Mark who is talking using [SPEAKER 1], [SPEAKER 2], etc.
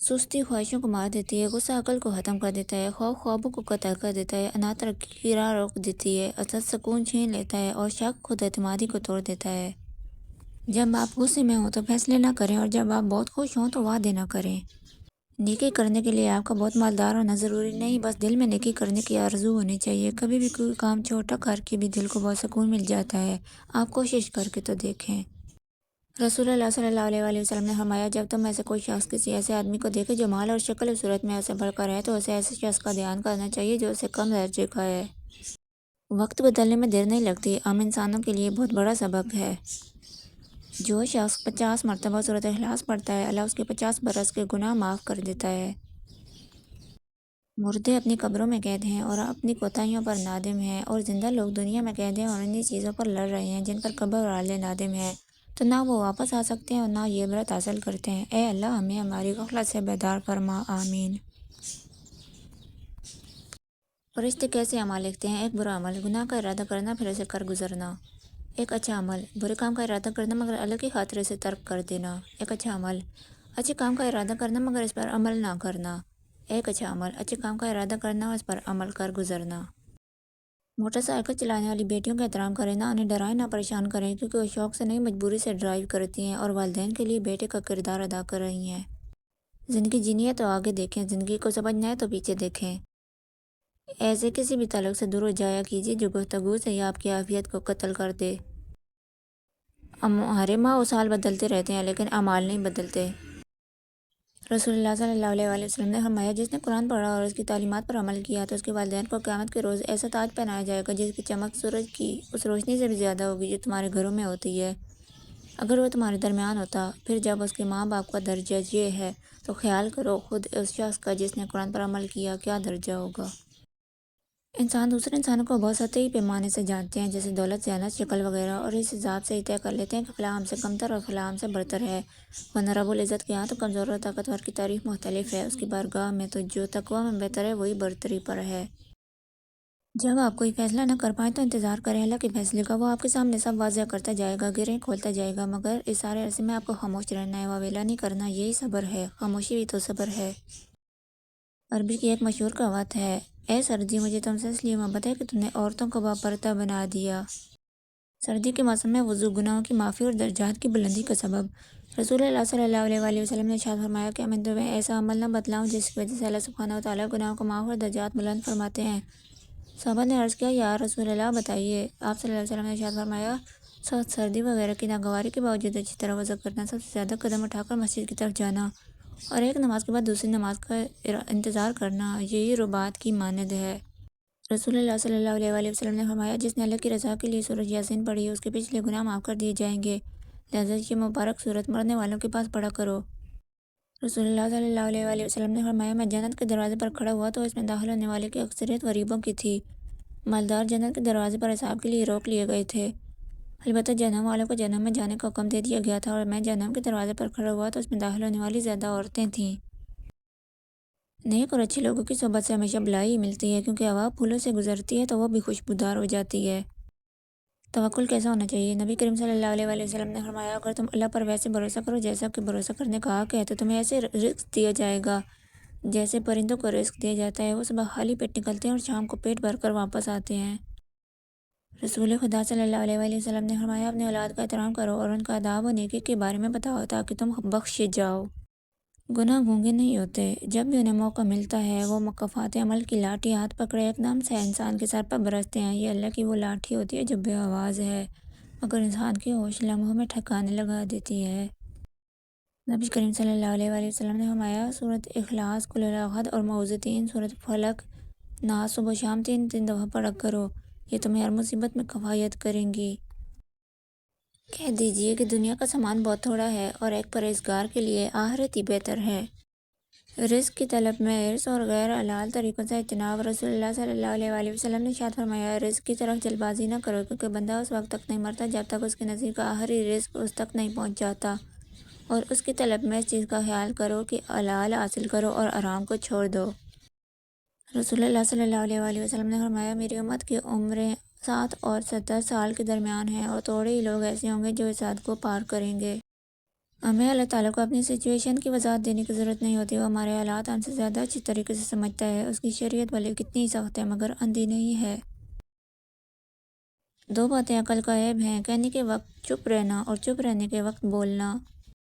[SPEAKER 1] سستی خواہشوں کو مار دیتی ہے، غصہ عقل کو ختم کر دیتا ہے، خوف خوابوں کو قتل کر دیتا ہے، انا ترقی کی راہ روک دیتی ہے، حسد سکون چھین لیتا ہے اور شک خود اعتمادی کو توڑ دیتا ہے۔ جب آپ غصے میں ہوں تو فیصلے نہ کریں، اور جب آپ بہت خوش ہوں تو وعدے نہ کریں۔ نیکی کرنے کے لیے آپ کا بہت مالدار ہونا ضروری نہیں، بس دل میں نیکی کرنے کی آرزو ہونی چاہیے۔ کبھی بھی کوئی کام چھوٹا کر کے بھی دل کو بہت سکون مل جاتا ہے، آپ کوشش کر کے تو دیکھیں۔ رسول اللہ صلی اللہ علیہ وآلہ وسلم نے فرمایا، جب تم میں سے کوئی شخص کسی ایسے آدمی کو دیکھے جو مال اور شکل و صورت میں اسے بڑھ کر ہے تو اسے ایسے شخص کا دھیان کرنا چاہیے جو اسے کم درجے کا ہے۔ وقت بدلنے میں دیر نہیں لگتی، عام انسانوں کے لیے بہت بڑا سبق ہے۔ جو شخص 50 مرتبہ سورۃ اخلاص پڑھتا ہے، اللہ اس کے 50 برس کے گناہ معاف کر دیتا ہے۔ مردے اپنی قبروں میں قید ہیں اور اپنی کوتاہیوں پر نادم ہیں، اور زندہ لوگ دنیا میں قید ہیں اور انہی چیزوں پر لڑ رہے ہیں جن پر قبر والے نادم ہیں، تو نہ وہ واپس آ سکتے ہیں اور نہ یہ عبرت حاصل کرتے ہیں۔ اے اللہ ہمیں ہماری غفلت سے بیدار فرما، آمین۔ فرشتے کیسے اعمال لکھتے ہیں؟ ایک برا عمل، گناہ کا ارادہ کرنا پھر اسے کر گزرنا۔ ایک اچھا عمل، برے کام کا ارادہ کرنا مگر اللہ کی خاطر اسے ترک کر دینا۔ ایک اچھا عمل، اچھے کام کا ارادہ کرنا مگر اس پر عمل نہ کرنا۔ ایک اچھا عمل، اچھے کام کا ارادہ کرنا اور اس پر عمل کر گزرنا۔ موٹر سائیکل چلانے والی بیٹیوں کا احترام کریں، نہ انہیں ڈرائیں نہ پریشان کریں، کیونکہ وہ شوق سے نہیں مجبوری سے ڈرائیو کرتی ہیں اور والدین کے لیے بیٹے کا کردار ادا کر رہی ہیں۔ زندگی جینی ہے تو آگے دیکھیں، زندگی کو سمجھنا ہے تو پیچھے دیکھیں۔ ایسے کسی بھی تعلق سے دور ہو جایا کیجیے جو گفتگو سے یا آپ کی عافیت کو قتل کر دے۔ ہمارے ماہ و سال بدلتے رہتے ہیں لیکن اعمال نہیں بدلتے۔ رسول اللہ صلی اللہ علیہ وآلہ وسلم نے فرمایا، جس نے قرآن پڑھا اور اس کی تعلیمات پر عمل کیا تو اس کے والدین کو قیامت کے روز ایسا تاج پہنایا جائے گا جس کی چمک سورج کی اس روشنی سے بھی زیادہ ہوگی جو تمہارے گھروں میں ہوتی ہے، اگر وہ تمہارے درمیان ہوتا۔ پھر جب اس کے ماں باپ کا درجہ یہ ہے تو خیال کرو خود اس شخص کا جس نے قرآن پر عمل کیا کیا درجہ ہوگا۔ انسان دوسرے انسانوں کو بہت سطحی پیمانے سے جانتے ہیں، جیسے دولت، ذہانت، شکل وغیرہ، اور اس حساب سے ہی طے کر لیتے ہیں کہ فلاں ہم سے کمتر اور فلاں ہم سے برتر ہے، ورنہ رب العزت کے ہاں تو کمزور اور طاقتور کی تعریف مختلف ہے، اس کی بارگاہ میں تو جو تقویٰ میں بہتر ہے وہی برتری پر ہے۔ جب آپ کوئی فیصلہ نہ کر پائیں تو انتظار کریں اللہ کے فیصلے کا، وہ آپ کے سامنے سب واضح کرتا جائے گا، گرہیں کھولتا جائے گا، مگر اس سارے عرصے میں آپ کو خاموش رہنا ہے، واویلا نہیں کرنا، یہی صبر ہے، خاموشی بھی تو صبر ہے۔ عربی کی ایک مشہور کہاوت ہے، اے سردی مجھے تم سے اس لیے محبت ہے کہ تم نے عورتوں کو باپردہ بنا دیا۔ سردی کے موسم میں وضو گناہوں کی معافی اور درجات کی بلندی کا سبب۔ رسول اللہ صلی اللہ علیہ وآلہ وسلم نے ارشاد فرمایا کہ میں تمہیں ایسا عمل نہ بتلاؤں جس کی وجہ سے اللہ سبحانہ وتعالیٰ گناہوں کو معاف اور درجات بلند فرماتے ہیں۔ صحابہ نے عرض کیا، یا رسول اللہ بتائیے۔ آپ صلی اللہ علیہ وسلم نے ارشاد فرمایا، سخت سردی وغیرہ کی ناگواری کے باوجود اچھی طرح وضو کرنا، سب سے زیادہ قدم اٹھا کر مسجد کی طرف جانا، اور ایک نماز کے بعد دوسری نماز کا انتظار کرنا، یہی رباط کی مانند ہے۔ رسول اللہ صلی اللہ علیہ وآلہ وسلم نے فرمایا، جس نے اللہ کی رضا کے لیے سورۃ یاسین پڑھی اس کے پچھلے گناہ معاف کر دیے جائیں گے، لہذا یہ مبارک سورت مرنے والوں کے پاس پڑھا کرو۔ رسول اللہ صلی اللہ علیہ وآلہ وسلم نے فرمایا، میں جنت کے دروازے پر کھڑا ہوا تو اس میں داخل ہونے والے کی اکثریت غریبوں کی تھی، مالدار جنت کے دروازے پر حساب کے لیے روک لیے گئے تھے، البتہ جہنم والوں کو جہنم میں جانے کا حکم دے دیا گیا تھا، اور میں جہنم کے دروازے پر کھڑا ہوا تو اس میں داخل ہونے والی زیادہ عورتیں تھیں۔ نیک اور اچھے لوگوں کی صحبت سے ہمیشہ بھلائی ملتی ہے، کیونکہ ہوا پھولوں سے گزرتی ہے تو وہ بھی خوشبودار ہو جاتی ہے۔ توکل کیسا ہونا چاہیے؟ نبی کریم صلی اللہ علیہ وآلہ وسلم نے فرمایا، اگر تم اللہ پر ویسے بھروسہ کرو جیسا کہ بھروسہ کرنے کا حق ہے تو تمہیں ایسے رزق دیا جائے گا جیسے پرندوں کو رزق دیا جاتا ہے، وہ صبح خالی پیٹ نکلتے ہیں اور شام کو پیٹ بھر کر واپس آتے ہیں۔ رسول خدا صلی اللہ علیہ وآلہ وسلم نے فرمایا، اپنی اولاد کا احترام کرو اور ان کا آداب و نیکی کے بارے میں بتاؤ تاکہ تم بخشے جاؤ۔ گناہ گونگے نہیں ہوتے، جب بھی انہیں موقع ملتا ہے وہ مکافات عمل کی لاٹھی ہاتھ پکڑے ایک دم سے انسان کے سر پر برستے ہیں۔ یہ اللہ کی وہ لاٹھی ہوتی ہے جو بے آواز ہے مگر انسان کے ہوش لمحوں میں ٹھکانے لگا دیتی ہے۔ نبی کریم صلی اللہ علیہ وآلہ وسلم نے فرمایا، سورۃ اخلاص، قل اعوذ احد اور معوذتین، سورۃ فلق، ناس صبح و شام 3 دفعہ پڑھا کرو، یہ تمہیں ہر مصیبت میں کفایت کریں گی۔ کہہ دیجئے کہ دنیا کا سامان بہت تھوڑا ہے اور ایک پرہیزگار کے لیے آخرت ہی بہتر ہے۔ رزق کی طلب میں حرص اور غیر حلال طریقوں سے اجتناب۔ رسول اللہ صلی اللہ علیہ وآلہ وسلم نے ارشاد فرمایا، رزق کی طرف جلد بازی نہ کرو، کیونکہ بندہ اس وقت تک نہیں مرتا جب تک اس کے نصیب کا آخری رزق اس تک نہیں پہنچ جاتا، اور اس کی طلب میں اس چیز کا خیال کرو کہ حلال حاصل کرو اور حرام کو چھوڑ دو۔ رسول اللہ صلی اللہ علیہ وآلہ وسلم نے فرمایا، میری امت کی عمریں 60 اور 70 سال کے درمیان ہیں، اور تھوڑے ہی لوگ ایسے ہوں گے جو اس حد کو پار کریں گے۔ ہمیں اللہ تعالیٰ کو اپنی سچویشن کی وضاحت دینے کی ضرورت نہیں ہوتی، وہ ہمارے حالات ہم سے زیادہ اچھی طریقے سے سمجھتا ہے۔ اس کی شریعت بھلے کتنی سخت ہے مگر اندھی نہیں ہے۔ دو باتیں عقل کا عیب ہیں: کہنے کے وقت چپ رہنا اور چپ رہنے کے وقت بولنا۔